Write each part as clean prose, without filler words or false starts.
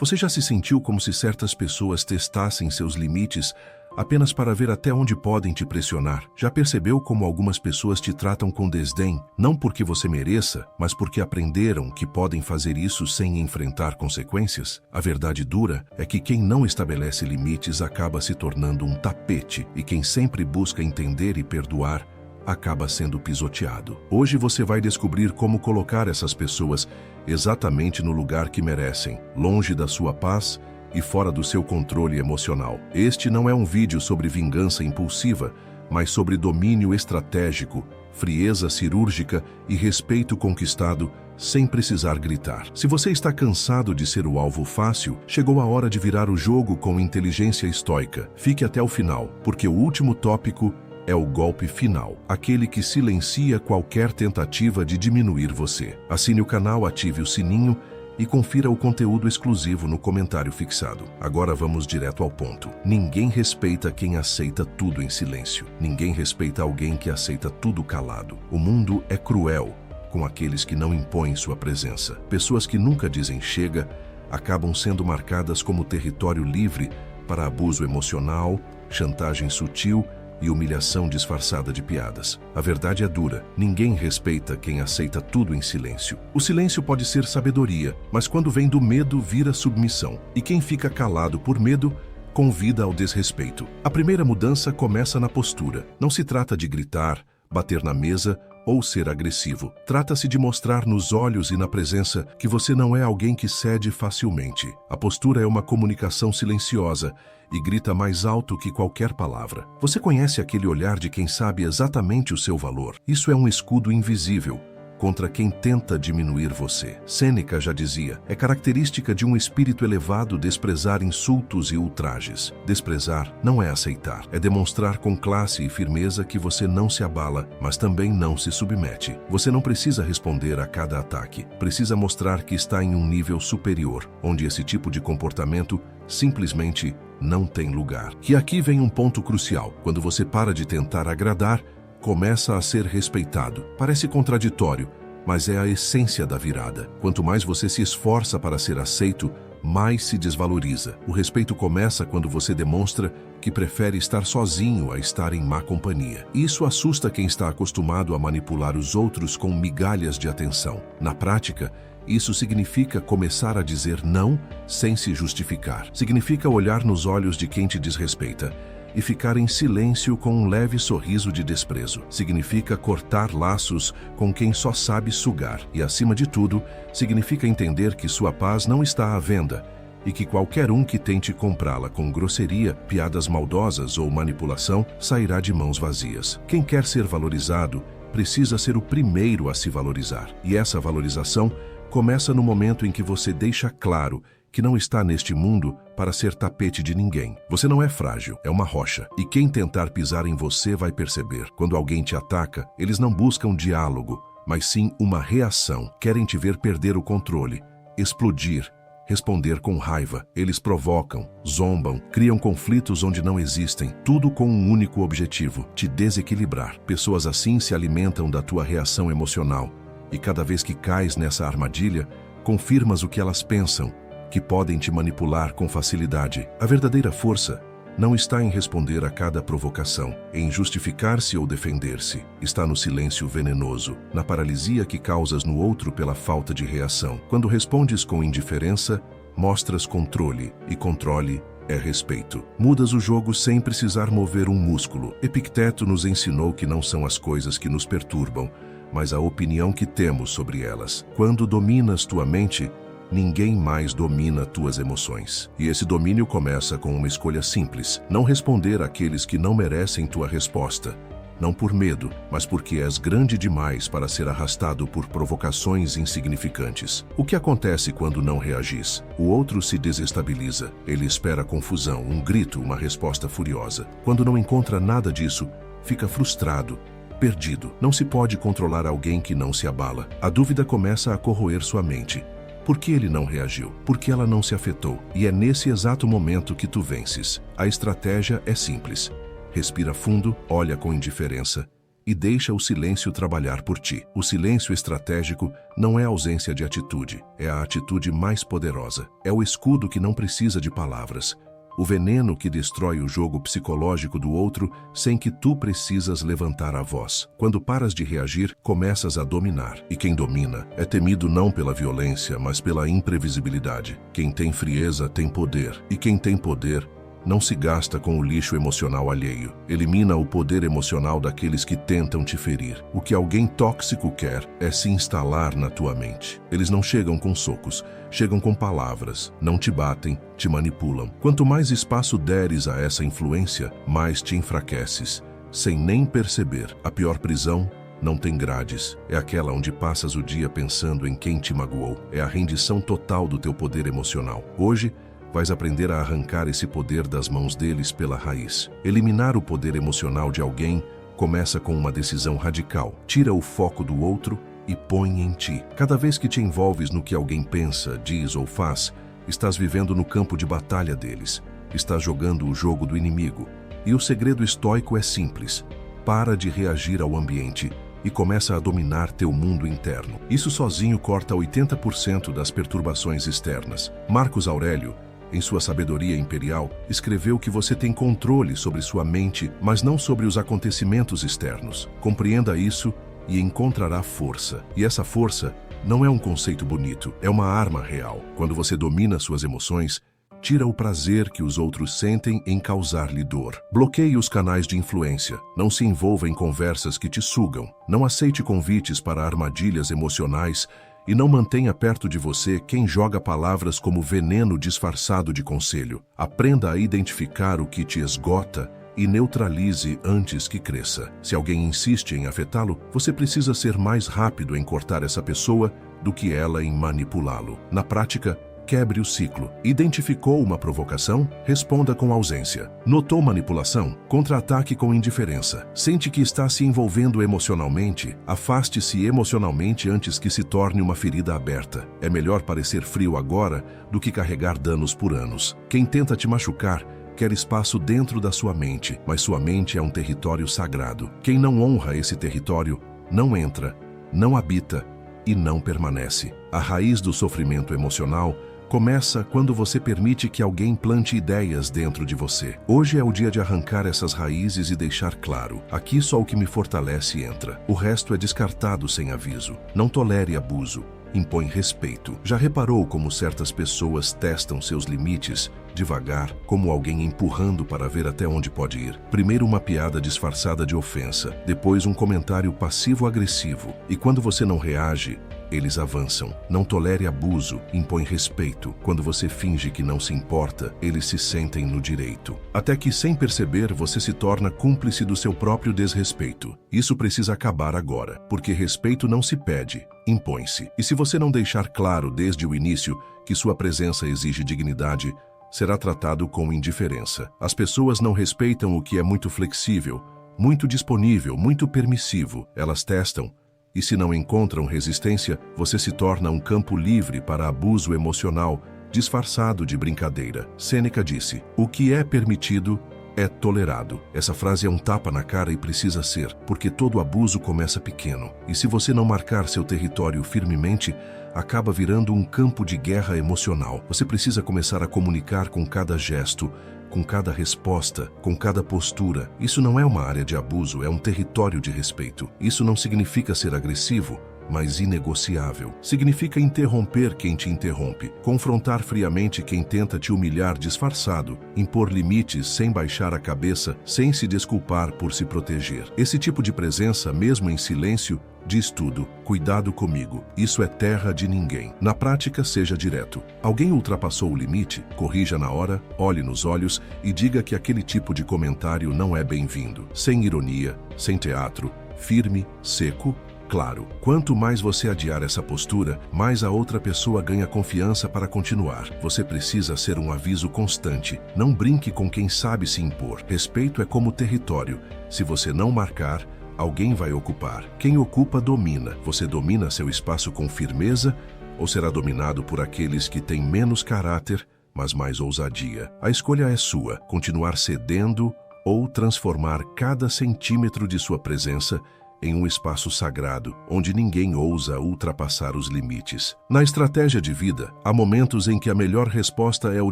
Você já se sentiu como se certas pessoas testassem seus limites apenas para ver até onde podem te pressionar? Já percebeu como algumas pessoas te tratam com desdém, não porque você mereça, mas porque aprenderam que podem fazer isso sem enfrentar consequências? A verdade dura é que quem não estabelece limites acaba se tornando um tapete, e quem sempre busca entender e perdoar acaba sendo pisoteado. Hoje você vai descobrir como colocar essas pessoas exatamente no lugar que merecem, longe da sua paz e fora do seu controle emocional. Este não é um vídeo sobre vingança impulsiva, mas sobre domínio estratégico, frieza cirúrgica e respeito conquistado sem precisar gritar. Se você está cansado de ser o alvo fácil, chegou a hora de virar o jogo com inteligência estoica. Fique até o final, porque o último tópico é o golpe final, aquele que silencia qualquer tentativa de diminuir você. Assine o canal, ative o sininho e confira o conteúdo exclusivo no comentário fixado. Agora vamos direto ao ponto. Ninguém respeita quem aceita tudo em silêncio. Ninguém respeita alguém que aceita tudo calado. O mundo é cruel com aqueles que não impõem sua presença. Pessoas que nunca dizem chega acabam sendo marcadas como território livre para abuso emocional, chantagem sutil e humilhação disfarçada de piadas. A verdade é dura. Ninguém respeita quem aceita tudo em silêncio. O silêncio pode ser sabedoria, mas quando vem do medo, vira submissão. E quem fica calado por medo, convida ao desrespeito. A primeira mudança começa na postura. Não se trata de gritar, bater na mesa ou ser agressivo. Trata-se de mostrar nos olhos e na presença que você não é alguém que cede facilmente. A postura é uma comunicação silenciosa e grita mais alto que qualquer palavra. Você conhece aquele olhar de quem sabe exatamente o seu valor. Isso é um escudo invisível contra quem tenta diminuir você. Sêneca já dizia, é característica de um espírito elevado desprezar insultos e ultrajes. Desprezar não é aceitar, é demonstrar com classe e firmeza que você não se abala, mas também não se submete. Você não precisa responder a cada ataque, precisa mostrar que está em um nível superior, onde esse tipo de comportamento simplesmente não tem lugar. E aqui vem um ponto crucial. Quando você para de tentar agradar, começa a ser respeitado. Parece contraditório, mas é a essência da virada. Quanto mais você se esforça para ser aceito, mais se desvaloriza. O respeito começa quando você demonstra que prefere estar sozinho a estar em má companhia. Isso assusta quem está acostumado a manipular os outros com migalhas de atenção. Na prática, isso significa começar a dizer não sem se justificar. Significa olhar nos olhos de quem te desrespeita e ficar em silêncio com um leve sorriso de desprezo. Significa cortar laços com quem só sabe sugar. E, acima de tudo, significa entender que sua paz não está à venda e que qualquer um que tente comprá-la com grosseria, piadas maldosas ou manipulação sairá de mãos vazias. Quem quer ser valorizado precisa ser o primeiro a se valorizar. E essa valorização começa no momento em que você deixa claro que não está neste mundo para ser tapete de ninguém. Você não é frágil, é uma rocha. E quem tentar pisar em você vai perceber. Quando alguém te ataca, eles não buscam diálogo, mas sim uma reação. Querem te ver perder o controle, explodir, responder com raiva. Eles provocam, zombam, criam conflitos onde não existem, tudo com um único objetivo: te desequilibrar. Pessoas assim se alimentam da tua reação emocional. E cada vez que cais nessa armadilha, confirmas o que elas pensam, que podem te manipular com facilidade. A verdadeira força não está em responder a cada provocação, em justificar-se ou defender-se. Está no silêncio venenoso, na paralisia que causas no outro pela falta de reação. Quando respondes com indiferença, mostras controle, e controle é respeito. Mudas o jogo sem precisar mover um músculo. Epicteto nos ensinou que não são as coisas que nos perturbam, mas a opinião que temos sobre elas. Quando dominas tua mente, ninguém mais domina tuas emoções. E esse domínio começa com uma escolha simples: não responder àqueles que não merecem tua resposta. Não por medo, mas porque és grande demais para ser arrastado por provocações insignificantes. O que acontece quando não reagis? O outro se desestabiliza. Ele espera confusão, um grito, uma resposta furiosa. Quando não encontra nada disso, fica frustrado, perdido. Não se pode controlar alguém que não se abala. A dúvida começa a corroer sua mente. Por que ele não reagiu? Por que ela não se afetou? E é nesse exato momento que tu vences. A estratégia é simples. Respira fundo, olha com indiferença e deixa o silêncio trabalhar por ti. O silêncio estratégico não é ausência de atitude, é a atitude mais poderosa. É o escudo que não precisa de palavras. O veneno que destrói o jogo psicológico do outro sem que tu precisas levantar a voz. Quando paras de reagir, começas a dominar. E quem domina é temido não pela violência, mas pela imprevisibilidade. Quem tem frieza tem poder. E quem tem poder não se gasta com o lixo emocional alheio. Elimina o poder emocional daqueles que tentam te ferir. O que alguém tóxico quer é se instalar na tua mente. Eles não chegam com socos, chegam com palavras. Não te batem, te manipulam. Quanto mais espaço deres a essa influência, mais te enfraqueces, sem nem perceber. A pior prisão não tem grades. É aquela onde passas o dia pensando em quem te magoou. É a rendição total do teu poder emocional. Hoje, vais aprender a arrancar esse poder das mãos deles pela raiz. Eliminar o poder emocional de alguém começa com uma decisão radical. Tira o foco do outro e põe em ti. Cada vez que te envolves no que alguém pensa, diz ou faz, estás vivendo no campo de batalha deles. Estás jogando o jogo do inimigo. E o segredo estoico é simples. Para de reagir ao ambiente e começa a dominar teu mundo interno. Isso sozinho corta 80% das perturbações externas. Marcos Aurélio, em sua sabedoria imperial, escreveu que você tem controle sobre sua mente, mas não sobre os acontecimentos externos. Compreenda isso e encontrará força. E essa força não é um conceito bonito, é uma arma real. Quando você domina suas emoções, tira o prazer que os outros sentem em causar-lhe dor. Bloqueie os canais de influência. Não se envolva em conversas que te sugam. Não aceite convites para armadilhas emocionais e não mantenha perto de você quem joga palavras como veneno disfarçado de conselho. Aprenda a identificar o que te esgota e neutralize antes que cresça. Se alguém insiste em afetá-lo, você precisa ser mais rápido em cortar essa pessoa do que ela em manipulá-lo. Na prática, quebre o ciclo. Identificou uma provocação? Responda com ausência. Notou manipulação? Contra-ataque com indiferença. Sente que está se envolvendo emocionalmente? Afaste-se emocionalmente antes que se torne uma ferida aberta. É melhor parecer frio agora do que carregar danos por anos. Quem tenta te machucar quer espaço dentro da sua mente, mas sua mente é um território sagrado. Quem não honra esse território não entra, não habita e não permanece. A raiz do sofrimento emocional começa quando você permite que alguém plante ideias dentro de você. Hoje é o dia de arrancar essas raízes e deixar claro: aqui só o que me fortalece entra. O resto é descartado sem aviso. Não tolere abuso. Impõe respeito. Já reparou como certas pessoas testam seus limites devagar, como alguém empurrando para ver até onde pode ir? Primeiro uma piada disfarçada de ofensa, depois um comentário passivo-agressivo. E quando você não reage, eles avançam. Não tolere abuso, impõe respeito. Quando você finge que não se importa, eles se sentem no direito. Até que, sem perceber, você se torna cúmplice do seu próprio desrespeito. Isso precisa acabar agora, porque respeito não se pede, impõe-se. E se você não deixar claro desde o início que sua presença exige dignidade, será tratado com indiferença. As pessoas não respeitam o que é muito flexível, muito disponível, muito permissivo. Elas testam. E se não encontram resistência, você se torna um campo livre para abuso emocional, disfarçado de brincadeira. Sêneca disse: o que é permitido é tolerado. Essa frase é um tapa na cara e precisa ser, porque todo abuso começa pequeno. E se você não marcar seu território firmemente, acaba virando um campo de guerra emocional. Você precisa começar a comunicar com cada gesto, com cada resposta, com cada postura. Isso não é uma área de abuso, é um território de respeito. Isso não significa ser agressivo, mas inegociável. Significa interromper quem te interrompe, confrontar friamente quem tenta te humilhar disfarçado, impor limites sem baixar a cabeça, sem se desculpar por se proteger. Esse tipo de presença, mesmo em silêncio, diz tudo: cuidado comigo, isso é terra de ninguém. Na prática, seja direto. Alguém ultrapassou o limite? Corrija na hora, olhe nos olhos e diga que aquele tipo de comentário não é bem-vindo. Sem ironia, sem teatro, firme, seco, claro. Quanto mais você adiar essa postura, mais a outra pessoa ganha confiança para continuar. Você precisa ser um aviso constante. Não brinque com quem sabe se impor. Respeito é como território. Se você não marcar, alguém vai ocupar. Quem ocupa domina. Você domina seu espaço com firmeza ou será dominado por aqueles que têm menos caráter, mas mais ousadia? A escolha é sua. Continuar cedendo ou transformar cada centímetro de sua presença em um espaço sagrado, onde ninguém ousa ultrapassar os limites. Na estratégia de vida, há momentos em que a melhor resposta é o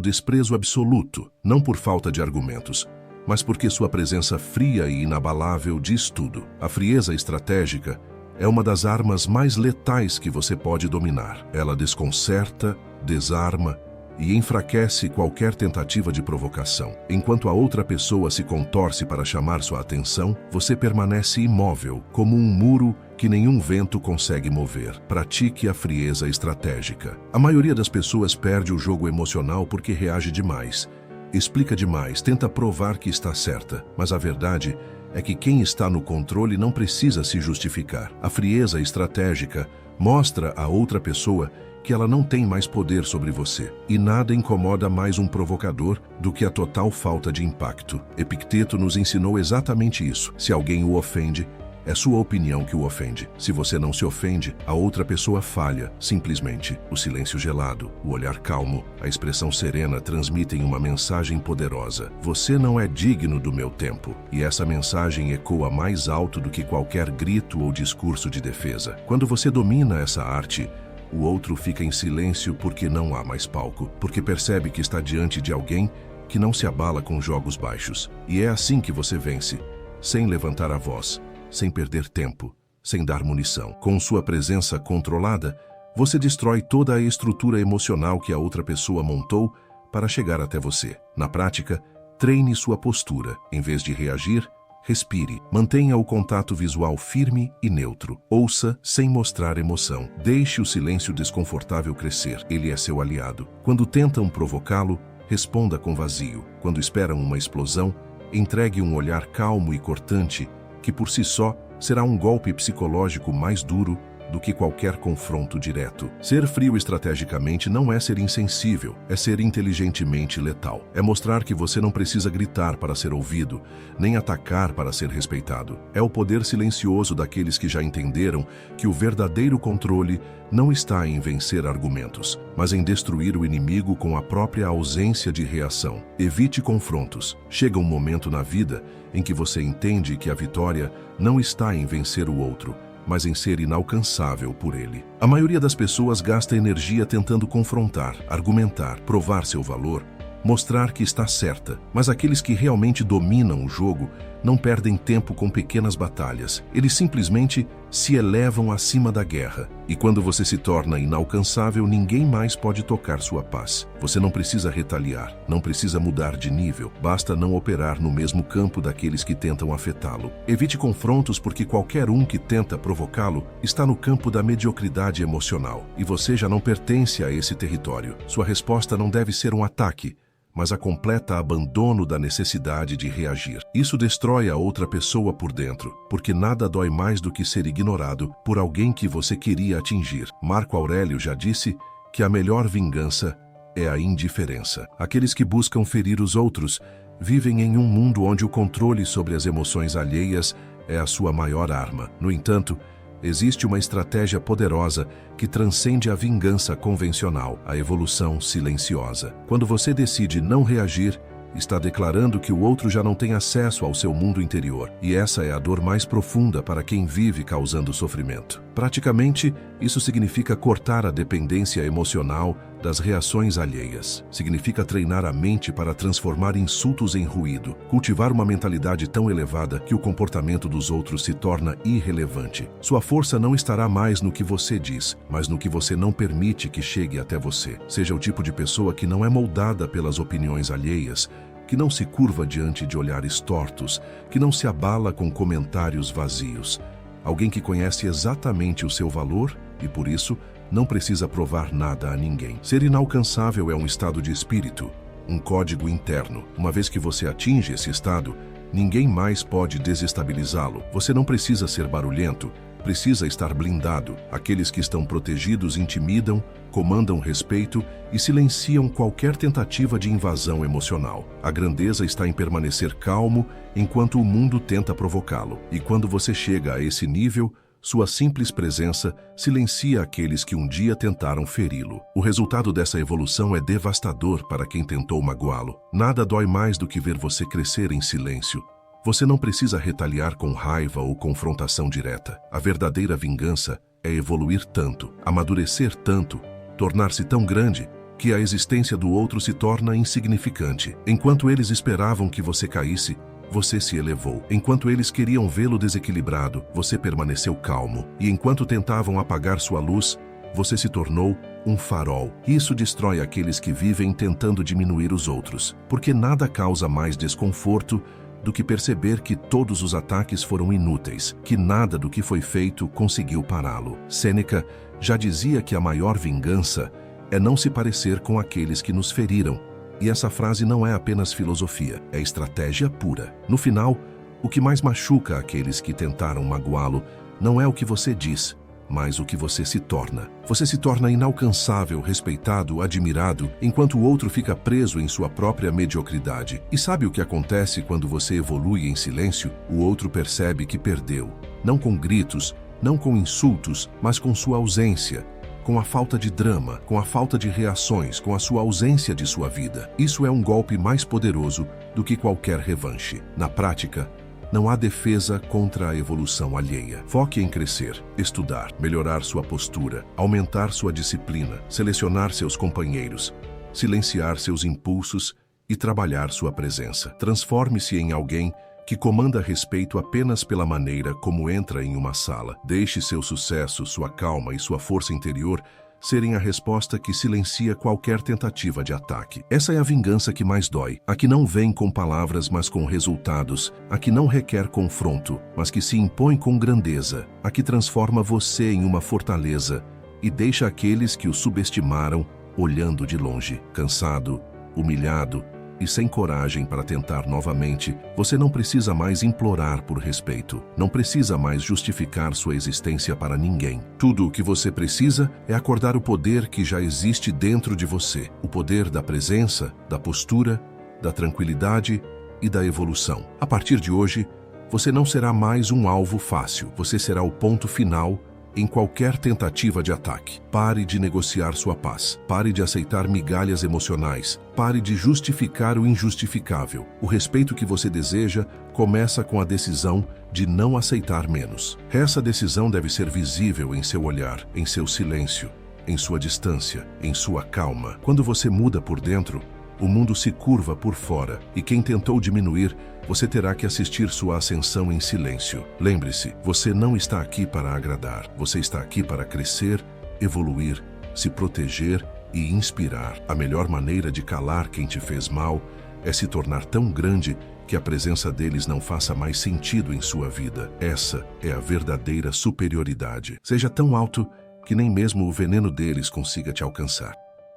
desprezo absoluto, não por falta de argumentos, mas porque sua presença fria e inabalável diz tudo. A frieza estratégica é uma das armas mais letais que você pode dominar. Ela desconcerta, desarma e enfraquece qualquer tentativa de provocação. Enquanto a outra pessoa se contorce para chamar sua atenção, você permanece imóvel, como um muro que nenhum vento consegue mover. Pratique a frieza estratégica. A maioria das pessoas perde o jogo emocional porque reage demais, explica demais, tenta provar que está certa, mas a verdade é que quem está no controle não precisa se justificar. A frieza estratégica mostra à outra pessoa que ela não tem mais poder sobre você, e nada incomoda mais um provocador do que a total falta de impacto. Epicteto nos ensinou exatamente isso. Se alguém o ofende, é sua opinião que o ofende. Se você não se ofende, a outra pessoa falha, simplesmente. O silêncio gelado, o olhar calmo, a expressão serena transmitem uma mensagem poderosa. Você não é digno do meu tempo. E essa mensagem ecoa mais alto do que qualquer grito ou discurso de defesa. Quando você domina essa arte, o outro fica em silêncio porque não há mais palco, porque percebe que está diante de alguém que não se abala com jogos baixos. E é assim que você vence, sem levantar a voz, sem perder tempo, sem dar munição. Com sua presença controlada, você destrói toda a estrutura emocional que a outra pessoa montou para chegar até você. Na prática, treine sua postura. Em vez de reagir, respire. Mantenha o contato visual firme e neutro. Ouça sem mostrar emoção. Deixe o silêncio desconfortável crescer. Ele é seu aliado. Quando tentam provocá-lo, responda com vazio. Quando esperam uma explosão, entregue um olhar calmo e cortante, que por si só será um golpe psicológico mais duro do que qualquer confronto direto. Ser frio estrategicamente não é ser insensível, é ser inteligentemente letal. É mostrar que você não precisa gritar para ser ouvido, nem atacar para ser respeitado. É o poder silencioso daqueles que já entenderam que o verdadeiro controle não está em vencer argumentos, mas em destruir o inimigo com a própria ausência de reação. Evite confrontos. Chega um momento na vida em que você entende que a vitória não está em vencer o outro, mas em ser inalcançável por ele. A maioria das pessoas gasta energia tentando confrontar, argumentar, provar seu valor, mostrar que está certa, mas aqueles que realmente dominam o jogo não perdem tempo com pequenas batalhas. Eles simplesmente se elevam acima da guerra. E quando você se torna inalcançável, ninguém mais pode tocar sua paz. Você não precisa retaliar, não precisa mudar de nível, basta não operar no mesmo campo daqueles que tentam afetá-lo. Evite confrontos porque qualquer um que tenta provocá-lo está no campo da mediocridade emocional, e você já não pertence a esse território. Sua resposta não deve ser um ataque, mas a completa abandono da necessidade de reagir. Isso destrói a outra pessoa por dentro, porque nada dói mais do que ser ignorado por alguém que você queria atingir. Marco Aurélio já disse que a melhor vingança é a indiferença. Aqueles que buscam ferir os outros vivem em um mundo onde o controle sobre as emoções alheias é a sua maior arma. No entanto, existe uma estratégia poderosa que transcende a vingança convencional, a evolução silenciosa. Quando você decide não reagir, está declarando que o outro já não tem acesso ao seu mundo interior. E essa é a dor mais profunda para quem vive causando sofrimento. Praticamente, isso significa cortar a dependência emocional das reações alheias. Significa treinar a mente para transformar insultos em ruído, cultivar uma mentalidade tão elevada que o comportamento dos outros se torna irrelevante. Sua força não estará mais no que você diz, mas no que você não permite que chegue até você. Seja o tipo de pessoa que não é moldada pelas opiniões alheias, que não se curva diante de olhares tortos, que não se abala com comentários vazios. Alguém que conhece exatamente o seu valor e, por isso, não precisa provar nada a ninguém. Ser inalcançável é um estado de espírito, um código interno. Uma vez que você atinge esse estado, ninguém mais pode desestabilizá-lo. Você não precisa ser barulhento, precisa estar blindado. Aqueles que estão protegidos intimidam, comandam respeito e silenciam qualquer tentativa de invasão emocional. A grandeza está em permanecer calmo enquanto o mundo tenta provocá-lo. E quando você chega a esse nível, Sua simples presença silencia aqueles que um dia tentaram feri-lo. O resultado dessa evolução é devastador para quem tentou magoá-lo. Nada dói mais do que ver você crescer em silêncio. Você não precisa retaliar com raiva ou confrontação direta. A verdadeira vingança é evoluir tanto, amadurecer tanto, tornar-se tão grande que a existência do outro se torna insignificante. Enquanto eles esperavam que você caísse, você se elevou. Enquanto eles queriam vê-lo desequilibrado, você permaneceu calmo. E enquanto tentavam apagar sua luz, você se tornou um farol. Isso destrói aqueles que vivem tentando diminuir os outros, porque nada causa mais desconforto do que perceber que todos os ataques foram inúteis, que nada do que foi feito conseguiu pará-lo. Sêneca já dizia que a maior vingança é não se parecer com aqueles que nos feriram. E essa frase não é apenas filosofia, é estratégia pura. No final, o que mais machuca aqueles que tentaram magoá-lo não é o que você diz, mas o que você se torna. Você se torna inalcançável, respeitado, admirado, enquanto o outro fica preso em sua própria mediocridade. E sabe o que acontece quando você evolui em silêncio? O outro percebe que perdeu. Não com gritos, não com insultos, mas com sua ausência, com a falta de drama, com a falta de reações, com a sua ausência de sua vida. Isso é um golpe mais poderoso do que qualquer revanche. Na prática, não há defesa contra a evolução alheia. Foque em crescer, estudar, melhorar sua postura, aumentar sua disciplina, selecionar seus companheiros, silenciar seus impulsos e trabalhar sua presença. Transforme-se em alguém que comanda respeito apenas pela maneira como entra em uma sala. Deixe seu sucesso, sua calma e sua força interior serem a resposta que silencia qualquer tentativa de ataque. Essa é a vingança que mais dói, a que não vem com palavras, mas com resultados, a que não requer confronto, mas que se impõe com grandeza, a que transforma você em uma fortaleza e deixa aqueles que o subestimaram olhando de longe. Cansado, humilhado e sem coragem para tentar novamente, você não precisa mais implorar por respeito. Não precisa mais justificar sua existência para ninguém. Tudo o que você precisa é acordar o poder que já existe dentro de você. O poder da presença, da postura, da tranquilidade e da evolução. A partir de hoje, você não será mais um alvo fácil. Você será o ponto final em qualquer tentativa de ataque. Pare de negociar sua paz. Pare de aceitar migalhas emocionais. Pare de justificar o injustificável. O respeito que você deseja começa com a decisão de não aceitar menos. Essa decisão deve ser visível em seu olhar, em seu silêncio, em sua distância, em sua calma. Quando você muda por dentro, o mundo se curva por fora, e quem tentou diminuir, você terá que assistir sua ascensão em silêncio. Lembre-se, você não está aqui para agradar. Você está aqui para crescer, evoluir, se proteger e inspirar. A melhor maneira de calar quem te fez mal é se tornar tão grande que a presença deles não faça mais sentido em sua vida. Essa é a verdadeira superioridade. Seja tão alto que nem mesmo o veneno deles consiga te alcançar.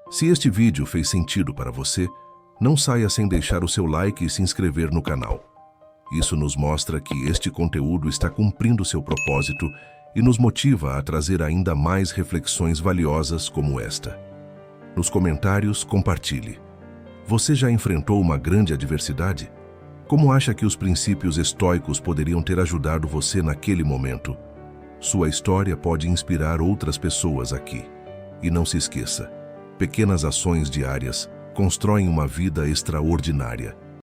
Se este vídeo fez sentido para você, não saia sem deixar o seu like e se inscrever no canal. Isso nos mostra que este conteúdo está cumprindo seu propósito e nos motiva a trazer ainda mais reflexões valiosas como esta. Nos comentários, compartilhe. Você já enfrentou uma grande adversidade? Como acha que os princípios estoicos poderiam ter ajudado você naquele momento? Sua história pode inspirar outras pessoas aqui. E não se esqueça, pequenas ações diárias constroem uma vida extraordinária.